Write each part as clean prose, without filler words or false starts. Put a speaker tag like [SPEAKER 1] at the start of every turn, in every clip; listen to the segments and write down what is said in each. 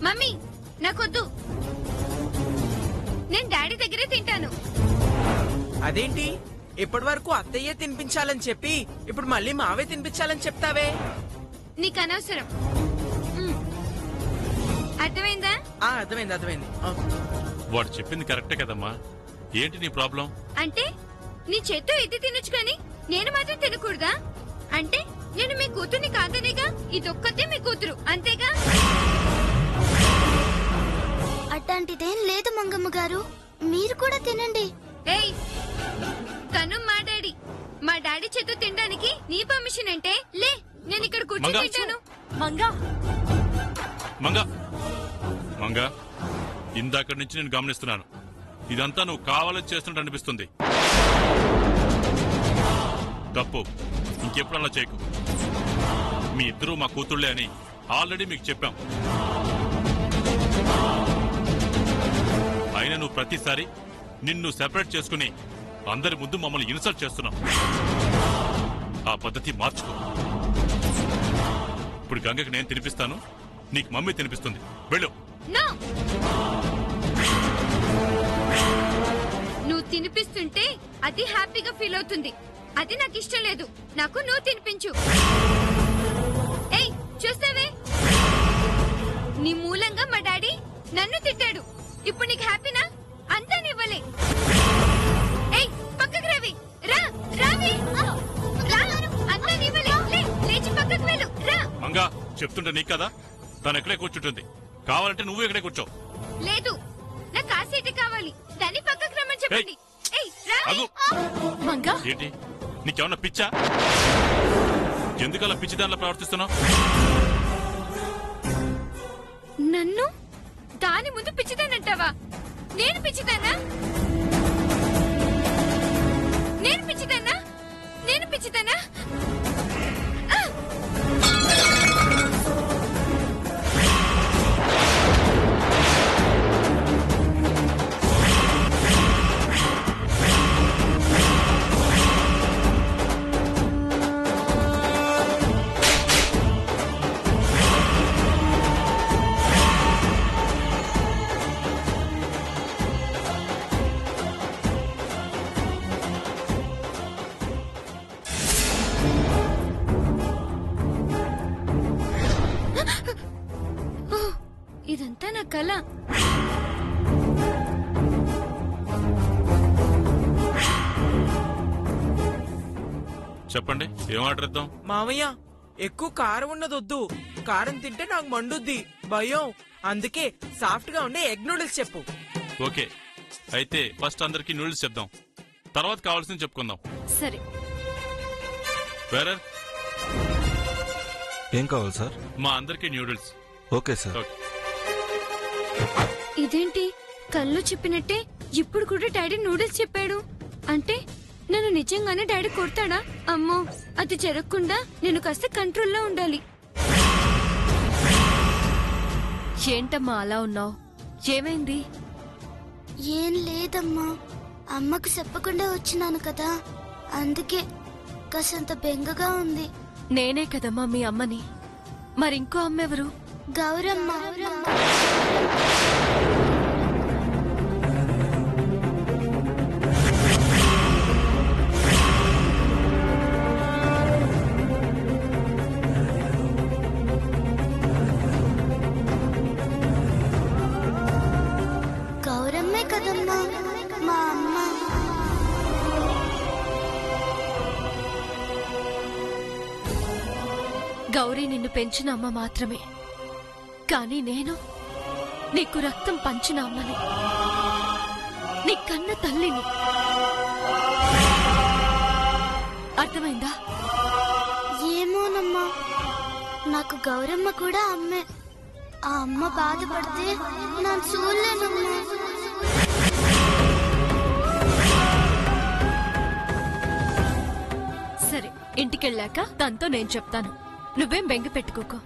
[SPEAKER 1] Mummy నాకొద్దు, నేను daddy దగ్గరే తింటాను.
[SPEAKER 2] అదేంటి ఇప్పటి వరకు అత్తయ్యే తినిపించాలని చెప్పి ఇప్పుడు మళ్ళీ మావే తినిపించాలని చెప్తావే?
[SPEAKER 1] నీకు అనవసరం. అర్థమైందా?
[SPEAKER 2] అర్థమైంది అర్థమైంది.
[SPEAKER 3] వాడు చెప్పింది కరెక్టే కదమ్మా. ఏంటి నీ ప్రాబ్లం?
[SPEAKER 1] అంటే నీ చేత్తో ఇది తినొచ్చు కానీ నేను మాత్రం తినకూడదా? అంటే నేను మీ కూతుర్ని కాదనేగా, ఇదొక్కతే మీ కూతురు అంతేగా?
[SPEAKER 4] అట్లాంటిదేం లేదు మంగమ్మ గారు, మీరు కూడా తినండి.
[SPEAKER 1] ఏయ్, తను మా డాడీ, మా డాడీ చేత్తో తినడానికి నీ పర్మిషన్ అంటే? లే, నేను ఇక్కడ కూర్చొని తింటాను.
[SPEAKER 5] మంగా
[SPEAKER 3] మంగా మంగా, ఇందాకటి నుంచి నేను గమనిస్తున్నాను. ఇదంతా నువ్వు కావాలని చేస్తున్నట్టు అనిపిస్తుంది. తప్పు, ఇంకెప్పుడు అలా చేయకు. మీ ఇద్దరూ మా కూతుళ్లే అని ఆల్రెడీ మీకు చెప్పాం. అయినా నువ్వు ప్రతిసారి నిన్ను సెపరేట్ చేసుకుని అందరి ముందు మమ్మల్ని ఇన్సల్ట్ చేస్తున్నావు. ఆ పద్ధతి మార్చుకో. ఇప్పుడు గంగకి నేను తినిపిస్తాను, నీకు మమ్మీ తినిపిస్తుంది. వెళ్ళు.
[SPEAKER 1] నువ్వు తినిపిస్తుంటే అది హ్యాపీగా ఫీల్ అవుతుంది. అది నాకు ఇష్టం లేదు. నాకు నువ్వు తినిపించు. ఏయ్, చూస్తావే, నీ మూలంగా మా డాడీ నన్ను తిట్టాడు. ఇప్పుడు నీకు హ్యాపీనా? అంతా నివ్వలే. ఏయ్, పక్కకు రావి. రావి, అంతా నివ్వలే. లేచి పక్కకు వెళ్ళు.
[SPEAKER 3] మంగా, చెప్తుంటే నీకు కదా, తను ఎక్కడే కూర్చుంటుంది. కావాలంటే నువ్వు ఎక్కడే కూర్చో.
[SPEAKER 1] లేదు, నాకు ఆ సీటు కావాలి. దాన్ని పక్కకు రమ్మని చెప్పండి.
[SPEAKER 5] మంగా,
[SPEAKER 3] ఏంటి నీకేమన్నా పిచ్చా? ఎందుకలా పిచ్చి దానిలో ప్రవర్తిస్తున్నావు?
[SPEAKER 1] నన్ను దాని ముందు పిచ్చిదానంటావా? నేను పిచ్చిదానా? నేను పిచ్చిదానా? నేను పిచ్చిదానా? ఇదంతా నా కళ.
[SPEAKER 3] చెప్పండి, ఏం ఆర్డర్ ఇద్దాం?
[SPEAKER 2] మామయ్య, ఎక్కువ కారం ఉన్నదొద్దు. కారం తింటే నాకు మండుద్ది, భయం. అందుకే సాఫ్ట్ గా ఉండే ఎగ్ నూడిల్స్ చెప్పు.
[SPEAKER 3] ఓకే, అయితే ఫస్ట్ అందరికి నూడిల్స్ చెప్దాం, తర్వాత కావాల్సింది చెప్పుకుందాం.
[SPEAKER 5] సరే.
[SPEAKER 3] వేరే
[SPEAKER 6] ఏం కావాలి సార్?
[SPEAKER 3] మా అందరికి నూడిల్స్.
[SPEAKER 6] Okay sir.
[SPEAKER 1] ఇదేంటి కళ్ళు చెప్పినట్టే ఇప్పుడు కూడా డాడీ నూడిల్స్ చెప్పాడు. అంటే నన్ను నిజంగానే డాడీ కొడతాడా? అమ్మో, అది జరగకుండా నేను కాస్త కంట్రోల్లో ఉండాలి.
[SPEAKER 5] ఏంటమ్మా అలా ఉన్నావు? ఏమైంది?
[SPEAKER 4] ఏం లేదమ్మా, అమ్మకు చెప్పకుండా వచ్చినాను కదా, అందుకే కాసంత బెంగగా ఉంది.
[SPEAKER 5] నేనే కదమ్మా మీ అమ్మని, మరింకో అమ్మెవరు?
[SPEAKER 4] గౌరమ్మ. గౌరమ్మే కదమ్మా మా అమ్మ.
[SPEAKER 5] గౌరీ నిన్ను పెంచిన అమ్మ మాత్రమే, కానీ నేను నీకు రక్తం పంచిన అమ్మని, నీ కన్న తల్లిని. అర్థమైందా?
[SPEAKER 4] ఏమోనమ్మా, నాకు గౌరమ్మ కూడా అమ్మే. ఆ అమ్మ బాధపడితే నేను చూడలేనమ్మా.
[SPEAKER 5] సరే, ఇంటికెళ్ళాక తనతో నేను చెప్తాను. నువ్వేం బెంగ పెట్టుకోకో,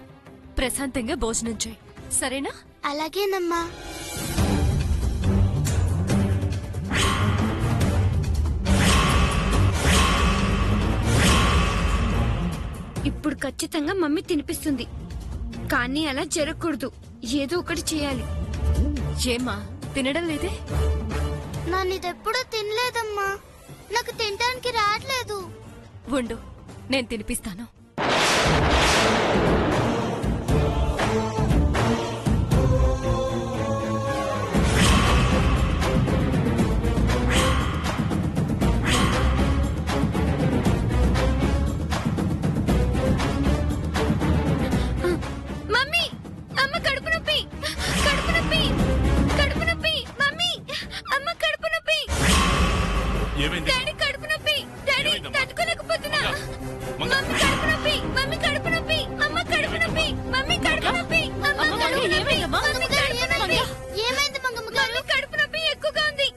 [SPEAKER 5] ప్రశాంతంగా భోజనం చేయి, సరేనా?
[SPEAKER 4] అలాగేనమ్మా.
[SPEAKER 1] ఇప్పుడు ఖచ్చితంగా మమ్మీ తినిపిస్తుంది. కానీ అలా జరగకూడదు. ఏదో ఒకటి చేయాలి.
[SPEAKER 5] ఏమ్మా తినడం లేదే?
[SPEAKER 4] నేను ఇదెప్పుడూ తినలేదమ్మా. నాకు తినడానికి రావట్లేదు.
[SPEAKER 5] ఉండు, నేను తినిపిస్తాను.
[SPEAKER 1] మమ్మీ, అమ్మ కడుపు నొప్పి, కడుపు నొప్పి, కడుపు నొప్పి. మమ్మీ, అమ్మ కడుపు నొప్పి.
[SPEAKER 3] ఏమైంది?
[SPEAKER 1] డాడీ కడుపు నొప్పి. డాడీ
[SPEAKER 3] ఏమైందమ్మా?
[SPEAKER 1] తట్టుకోలేకపోతున్నా.
[SPEAKER 3] మంగ,
[SPEAKER 1] మమ్మీ కడుపు నొప్పి, మమ్మీ కడుపు నొప్పి, అమ్మ కడుపు నొప్పి, మమ్మీ కడుపు నొప్పి, అమ్మ కడుపు నొప్పి, మమ్మీ కడుపు నొప్పి.
[SPEAKER 4] ఏమైంది మంగమ్మ గారు?
[SPEAKER 1] మమ్మీ కడుపు నొప్పి ఎక్కువగా ఉంది.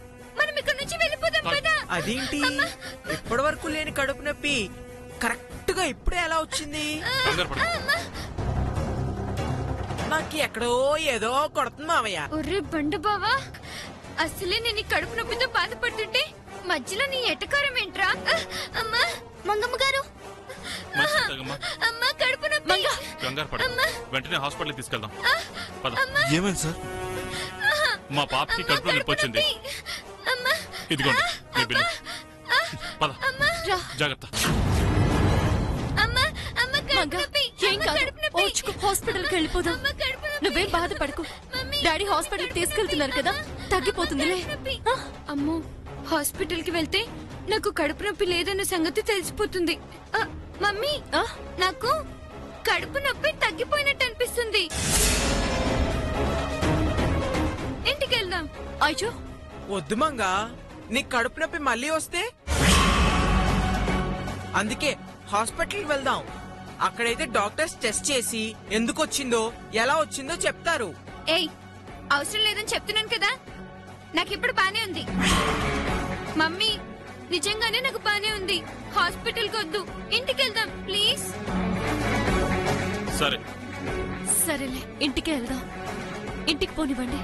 [SPEAKER 1] మనం ఇక్కడ నుంచి వెళ్ళిపోదాం కదా.
[SPEAKER 2] అదేంటి ఇప్పటి వరకు లేని కడుపు నొప్పి కరెక్ట్ గా ఇప్పుడే ఎలా వచ్చింది?
[SPEAKER 3] కంగారు పడకు.
[SPEAKER 2] నాకు ఎక్కడో ఏదో కొడుతుంది మామయ్య.
[SPEAKER 1] ఒర్రే బండ బావా, అసలే నేను ఈ కడుపు నొప్పితో బాధపడుతుంటే మధ్యలో నీ ఎటకారం ఏంట్రా? అమ్మా,
[SPEAKER 4] మంగమ్మ గారు,
[SPEAKER 3] మంచిది తాగమ్మా.
[SPEAKER 1] అమ్మా కడుపు నొప్పి.
[SPEAKER 3] కంగారు పడకు. వెంటనే హాస్పిటల్కి తీసుకెళ్దాం. పద.
[SPEAKER 6] ఏమైంది సార్?
[SPEAKER 3] మా పాపకి కడుపులో నొప్పి వచ్చింది.
[SPEAKER 1] అమ్మా,
[SPEAKER 3] ఇదిగోండి మీ బిల్లు. పద.
[SPEAKER 5] రా.
[SPEAKER 3] జాగ్రత్త.
[SPEAKER 1] అమ్మా, అమ్మ కడుపు
[SPEAKER 5] మంగ,
[SPEAKER 1] నొప్పి,
[SPEAKER 5] ఏం
[SPEAKER 1] అమ్మ
[SPEAKER 5] కాదు.
[SPEAKER 1] కడుపు నొప్పి.
[SPEAKER 5] ఓర్చుకో, హాస్పిటల్కి వెళ్ళిపోదాం.
[SPEAKER 1] అమ్మ కడుపు నొప్పి.
[SPEAKER 5] నువ్వేం బాధపడకు.
[SPEAKER 1] మమ్మీ,
[SPEAKER 5] డాడీ హాస్పిటల్కి తీసుకెళ్తున్నారు కదా, తగ్గిపోతుందిలే. ఆ?
[SPEAKER 1] అమ్మో, హాస్పిటల్ కి వెళ్తే నాకు కడుపు నొప్పి లేదన్న సంగతి తెలిసిపోతుంది. మమ్మీ,
[SPEAKER 5] ఆ?
[SPEAKER 1] నాకు కడుపు నొప్పి తగ్గిపోయినట్టు అనిపిస్తుంది. ఇంటికి వెళ్దాం.
[SPEAKER 5] అయ్యో,
[SPEAKER 2] వద్దు మంగా, నీ కడుపు నొప్పి మళ్ళీ వస్తే? అందుకే హాస్పిటల్కి వెళ్దాం. అక్కడైతే డాక్టర్స్ టెస్ట్ చేసి ఎందుకు వచ్చిందో ఎలా వచ్చిందో చెప్తారు.
[SPEAKER 1] ఏయ్, అవసరం లేదని చెప్తున్నాను కదా. నాకిప్పుడు బానే ఉంది. మమ్మీ, నిజంగానే నాకు బానే ఉంది. హాస్పిటల్ కి వద్దు, ఇంటికి వెళ్దాం ప్లీజ్.
[SPEAKER 3] సరే.
[SPEAKER 5] సరేలే, ఇంటికి వెళ్దాం. ఇంటికి పోనివ్వండి.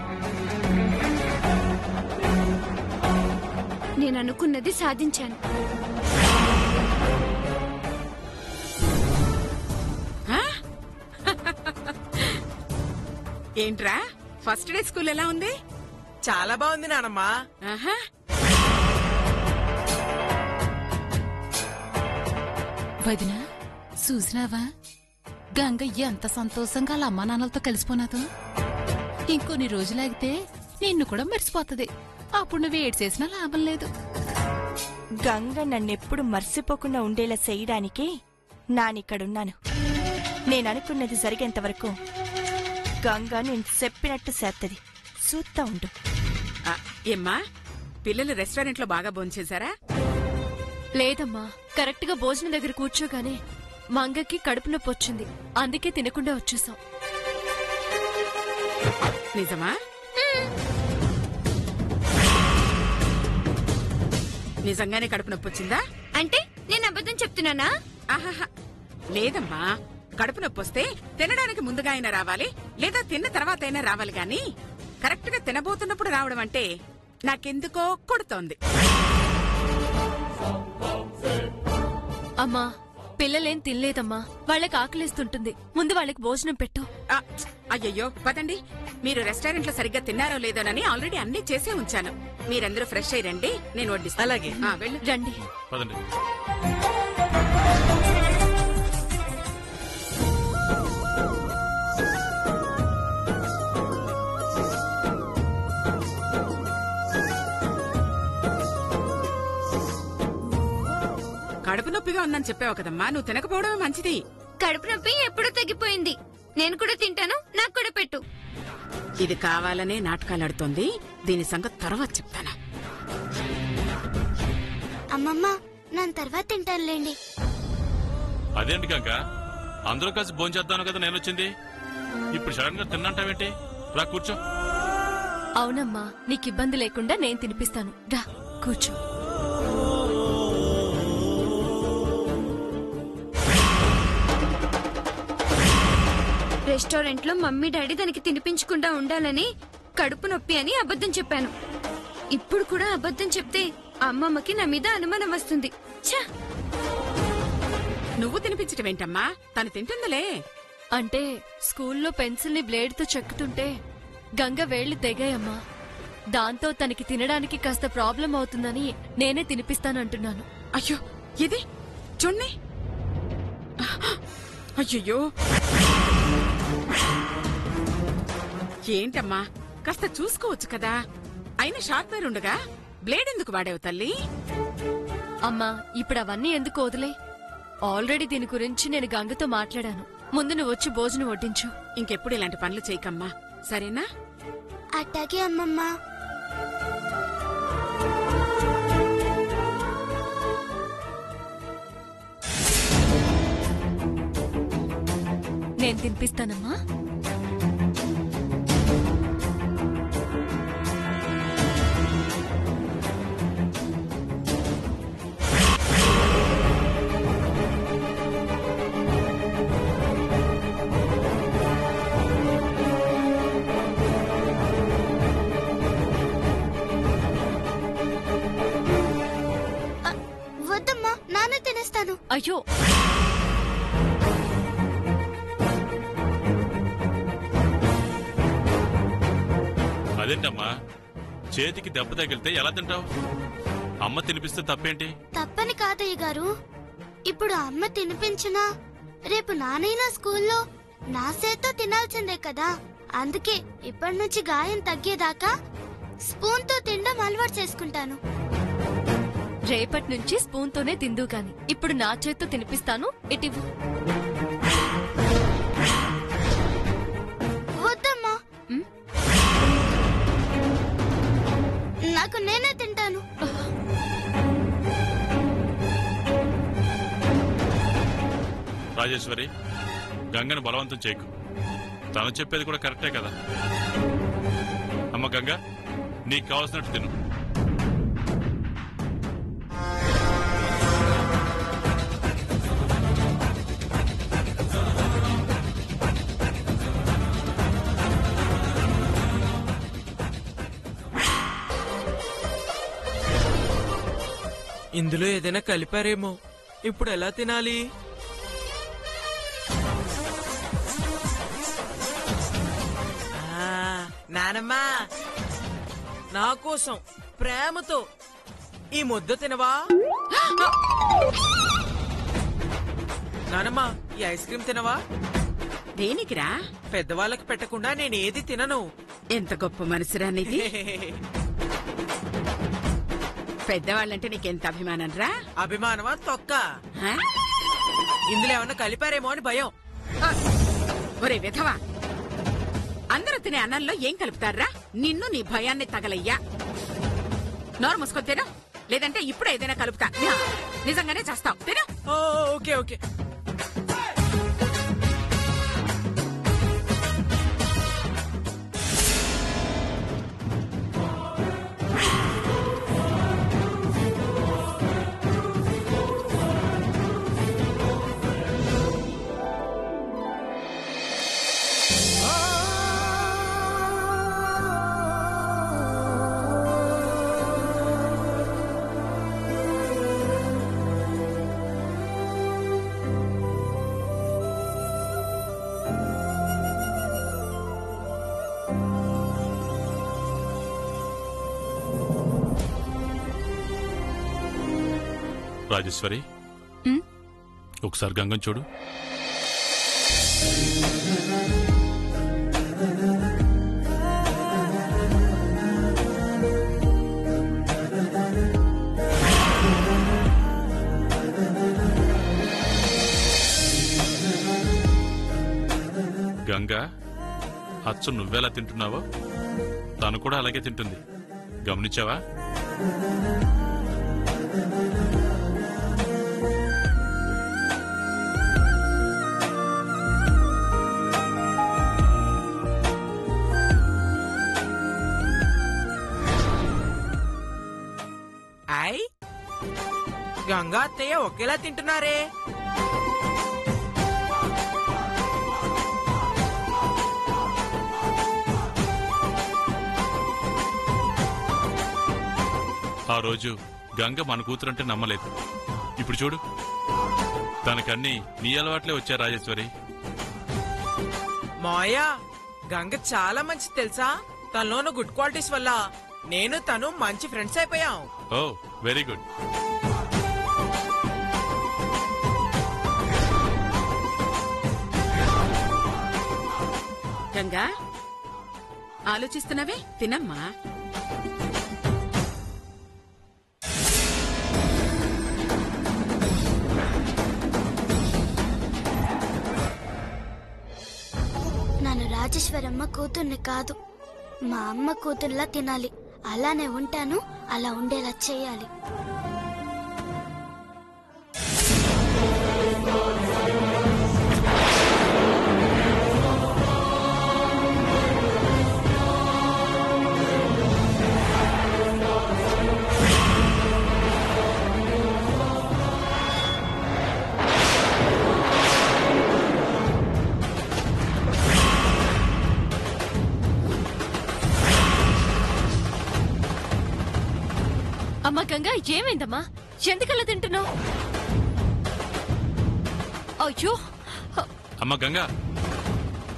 [SPEAKER 1] నేను అనుకున్నది సాధించాను.
[SPEAKER 7] ఏంట్రా, ఫస్ట్ డే స్కూల్ ఎలా ఉంది?
[SPEAKER 2] చాలా బాగుంది నానమ్మా.
[SPEAKER 7] ఆహా,
[SPEAKER 8] వదినా చూసినావా, గంగ ఎంత సంతోషంగా వాళ్ళ అమ్మా నాన్నలతో కలిసిపోనాదు. ఇంకొన్ని రోజులాగితే నిన్ను కూడా మర్చిపోతుంది. అప్పుడు నువ్వు ఏడ్చేసినా లాభం లేదు.
[SPEAKER 9] గంగ నన్నెప్పుడు మర్చిపోకుండా ఉండేలా చేయడానికి నానిక్కడున్నాను. నేననుకున్నది జరిగేంత వరకు గంగ నేను చెప్పినట్టు చేత్తది. చూస్తా ఉండు.
[SPEAKER 7] ఆ, ఏమ్మా, పిల్లలు రెస్టారెంట్ లో బాగా భోంచేశారా?
[SPEAKER 5] లేదమ్మా, కరెక్ట్ గా భోజనం దగ్గర కూర్చోగానే మంగకి కడుపు నొప్పి వచ్చింది. అందుకే తినకుండా వచ్చేసాం.
[SPEAKER 7] నిజమా? నిజంగానే కడుపు నొప్పి వచ్చిందా?
[SPEAKER 1] అంటే నేను అబద్ధం చెప్తున్నానా?
[SPEAKER 7] ఆహాహా, లేదమ్మా. కడుపు నొప్పి వస్తే తినడానికి ముందుగా అయినా రావాలి, లేదా తిన్న తర్వాత అయినా రావాలి గాని కరెక్ట్ గా తినబోతున్నప్పుడు రావడం అంటే నాకెందుకో కొడుతోంది.
[SPEAKER 5] అమ్మా, పిల్లలేం తినలేదమ్మా. వాళ్ళకి ఆకలిస్తుంటుంది. ముందు వాళ్ళకి భోజనం పెట్టు.
[SPEAKER 7] ఆ, అయ్యయ్యో, పదండి. మీరు రెస్టారెంట్ లో సరిగ్గా తిన్నారో లేదోనని ఆల్రెడీ అన్ని చేసే ఉంచాను. మీరందరూ ఫ్రెష్ అయ్యి రండి, నేను వడ్డిస్తాను.
[SPEAKER 2] అలాగే.
[SPEAKER 7] వెళ్ళు.
[SPEAKER 5] రండి.
[SPEAKER 3] పదండి.
[SPEAKER 7] కడుపు నొప్పిగా ఉందని చెప్పావు కదమ్మా, నువ్వు తినకపోవడమే మంచిది.
[SPEAKER 1] కడుపు నొప్పి ఎప్పుడూ తగ్గిపోయింది. నేను కూడా తింటాను, నాకు కూడా పెట్టు.
[SPEAKER 7] ఇది కావాలనే నాటకాలాడుతోంది. దీని సంగతి తర్వాత చెప్తాను.
[SPEAKER 4] అమ్మమ్మ, నేను తర్వాత తింటానులేండి.
[SPEAKER 3] అదేంటి గంగ, అందరూ కలిసి భోంచేద్దాను కదా నేనొచ్చింది. ఇప్పుడు సడన్ గా తిన్నంటావేంటి? రా కూర్చో.
[SPEAKER 5] అవునమ్మా, నీకు ఇబ్బంది లేకుండా నేను తినిపిస్తాను. రా కూర్చో.
[SPEAKER 1] రెస్టారెంట్ లో మమ్మీ డాడీ దానికి తినిపించకుండా ఉండాలని కడుపు నొప్పి అని అబద్ధం చెప్పాను. ఇప్పుడు కూడా అబద్ధం చెప్తే అమ్మమ్మకి నా మీద అనుమానం వస్తుంది. ఛ!
[SPEAKER 7] నువ్వు తినిపించటం ఏంటమ్మా, తను తింటుందిలే.
[SPEAKER 5] అంటే స్కూల్లో పెన్సిల్ని బ్లేడ్తో చెక్కుతుంటే గంగ వేళ్లు తెగాయమ్మా. దాంతో తనకి తినడానికి కాస్త ప్రాబ్లం అవుతుందని నేనే తినిపిస్తానంటున్నాను.
[SPEAKER 7] అయ్యో ఇది చూడండి. అయ్యో ఏంటమ్మా, కాస్త చూసుకోవచ్చు కదా. అయినా షార్ప్నర్ ఉండగా బ్లేడ్ ఎందుకు వాడేవు తల్లి?
[SPEAKER 5] అమ్మా, ఇప్పుడు అవన్నీ ఎందుకు వదిలే? ఆల్రెడీ దీని గురించి నేను గంగతో మాట్లాడాను. ముందు నువ్వు వచ్చి భోజనం వడ్డించు.
[SPEAKER 7] ఇంకెప్పుడు ఇలాంటి పనులు చేయకమ్మా, సరేనా?
[SPEAKER 4] అట్టాగే అమ్మమ్మ.
[SPEAKER 5] నేను తినిపిస్తానమ్మా.
[SPEAKER 4] వద్దమ్మా, నాన్న తినేస్తాను.
[SPEAKER 5] అయ్యో,
[SPEAKER 3] అదేంటమ్మా, చేతికి దెబ్బ తగిలితే ఎలా తింటావు? అమ్మ తినిపిస్తే తప్పేంటి?
[SPEAKER 4] తప్పని కాదయ్య గారు. ఇప్పుడు అమ్మ తినిపించినా రేపు నానైనా స్కూల్లో నా చేత్తో తినాల్సిందే కదా. అందుకే ఇప్పటి నుంచి గాయం తగ్గేదాకా స్పూన్ తో తినడం అలవాటు చేసుకుంటాను.
[SPEAKER 5] రేపటి నుంచి స్పూన్ తోనే తిందు గాని ఇప్పుడు నా చేత్తో తినిపిస్తాను. ఇటివ్వు.
[SPEAKER 4] వద్దమ్మా, నాకు నేనే తింటాను.
[SPEAKER 3] రాజేశ్వరి, గంగను బలవంతం చేయకు. తను చెప్పేది కూడా కరెక్టే కదా. అమ్మ గంగ, నీకు కావాల్సినట్టు తిను.
[SPEAKER 2] ఇందులో ఏదైనా కలిపారేమో. ఇప్పుడు ఎలా తినాలి? నానమ్మా, నా కోసం ప్రేమతో ఈ ముద్ద తినవా? నానమ్మా, ఈ ఐస్ క్రీమ్ తినవా?
[SPEAKER 7] దేనికిరా?
[SPEAKER 2] పెద్దవాళ్ళకి పెట్టకుండా నేనేది తినను.
[SPEAKER 7] ఎంత గొప్ప మనసురా నీది. పెద్దవాళ్ళంటే నీకెంత అభిమానం రా?
[SPEAKER 2] అభిమానమా తొక్క?
[SPEAKER 7] ఆ?
[SPEAKER 2] ఇందులో ఏమన్నా కలిపారేమో అని భయం.
[SPEAKER 7] ఒరే విధవా, అందరూ తినే అన్నంలో ఏం కలుపుతారా? నిన్ను నీ భయాన్ని తగలయ్యా. నోరు మూసుకొని తిను, లేదంటే ఇప్పుడు ఏదైనా కలుపుతా. నిజంగానే చేస్తావు. తిను.
[SPEAKER 2] Okay okay.
[SPEAKER 3] రాజేశ్వరి, ఒకసారి గంగను చూడు. గంగ, అచ్చు నువ్వెలా తింటున్నావో తను కూడా అలాగే తింటుంది. గమనించావా?
[SPEAKER 2] గంగా అత్తయ్య ఒకేలా తింటున్నారే.
[SPEAKER 3] ఆ రోజు గంగ మన కూతురంటే నమ్మలేదు. ఇప్పుడు చూడు, తనకన్నీ నీ అలవాట్లే వచ్చా రాజేశ్వరి.
[SPEAKER 2] మాయా గంగ చాలా మంచిది తెలుసా. తనలో ఉన్న గుడ్ క్వాలిటీస్ వల్ల నేను తను మంచి ఫ్రెండ్స్ అయిపోయాం.
[SPEAKER 3] ఓ వెరీ గుడ్.
[SPEAKER 7] గంగా ఆలోచిస్తున్నావే, తినమ్మా.
[SPEAKER 4] నన్ను రాజేశ్వరమ్మ కూతుర్ని కాదు, మా అమ్మ కూతుర్లా తినాలి. అలానే ఉంటాను, అలా ఉండేలా చేయాలి.
[SPEAKER 5] అమ్మా గంగా, ఏమైందమ్మా? ఎందుకలా తింటున్నావు? అయ్యో!
[SPEAKER 3] అమ్మ గంగా,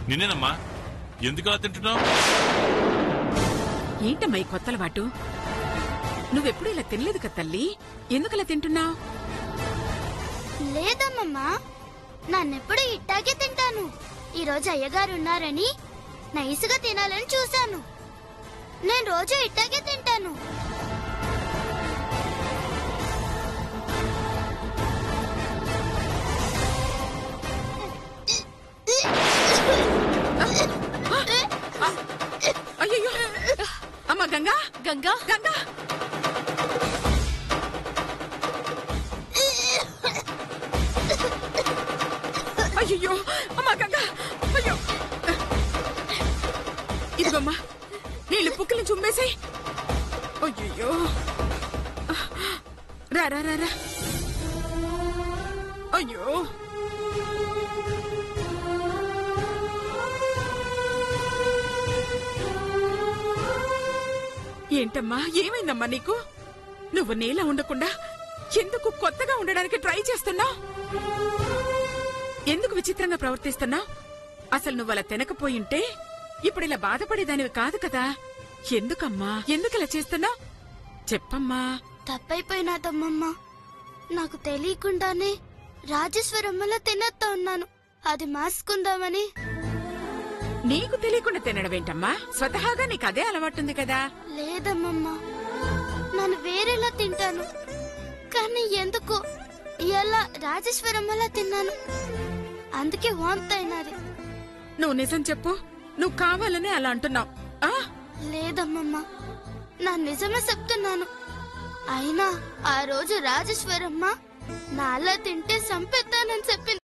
[SPEAKER 3] నిన్నేనమ్మా. ఎందుకు అలా తింటున్నావు?
[SPEAKER 7] ఏంటమ్మా ఈ కొత్తల వాటు? నువ్వెప్పుడు ఇలా తినలేదు కదా తల్లి, ఎందుకలా తింటున్నావు?
[SPEAKER 4] లేదమ్మమ్మా, నన్నెప్పుడు ఇట్టాగే తింటాను. ఈరోజు అయ్యగారు ఉన్నారని నైస్గా తినాలని చూశాను. నేను రోజు ఇట్టాగే తింటాను.
[SPEAKER 7] అయ్యో అమ్మ గంగా,
[SPEAKER 5] గంగా
[SPEAKER 7] గంగా అయ్యో అమ్మ గంగా, అయ్యో ఇదిగోమ్మా నీళ్ళు పుక్కిని చుమ్మేసి. అయ్యో రా రా రా రా. అయ్యో ఏంటమ్మా, ఏమైందమ్మా నీకు? నువ్వు నీలా ఉండకుండా ఎందుకు కొత్తగా ఉండడానికి ట్రై చేస్తున్నావు? ఎందుకు విచిత్రంగా ప్రవర్తిస్తున్నావు? అసలు నువ్వు అలా తినకపోయింటే ఇప్పుడు ఇలా బాధపడేదానివి కాదు కదా. ఎందుకమ్మా, ఎందుకు ఇలా చేస్తున్నావు? చెప్పమ్మా.
[SPEAKER 4] తప్పైపోయినాదమ్మమ్మ, నాకు తెలియకుండానే రాజేశ్వరమ్మలో తినొత్తా ఉన్నాను. అది మాసుకుందామని.
[SPEAKER 7] నీకు తెలియకుండా తినడమేంటమ్మా? స్వతహాగా నీకు అదే అలవాటుంది కదా.
[SPEAKER 4] లేదమ్మమ్మ, నన్ను వేరేలా తింటాను, కానీ ఎందుకో ఇలా రాజేశ్వరమ్మలా తిన్నాను. అందుకే వాంతి అయినది.
[SPEAKER 7] నువ్వు నిజం చెప్పు, నువ్వు కావాలని అలా అంటున్నావు.
[SPEAKER 4] లేదమ్మమ్మ, నా నిజమే చెప్తున్నాను. అయినా ఆ రోజు రాజేశ్వరమ్మ నాలా తింటే సంపెత్తానని చెప్పింది.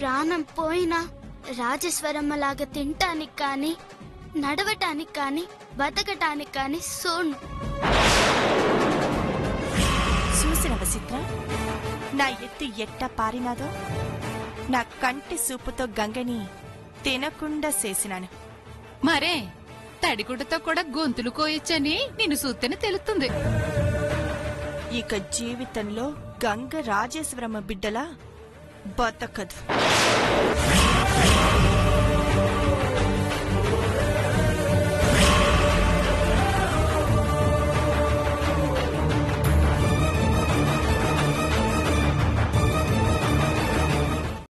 [SPEAKER 4] ప్రాణం పోయినా రాజేశ్వరమ్మలాగా తింటానికి కానీ, నడవటానికి కానీ, బతకటానికి కానీ సోను.
[SPEAKER 9] చూసినవ చిత్ర, నా ఎత్తు ఎట్టా పారినాదో. నా కంటి సూపుతో గంగని తినకుండా చేసినాను.
[SPEAKER 8] మరే తడిగుడ్డతో కూడా గొంతులు కోయొచ్చని నిన్ను చూస్తేనే తెలుస్తుంది.
[SPEAKER 9] ఇక జీవితంలో గంగ రాజేశ్వరమ్మ బిడ్డలా బతకదు.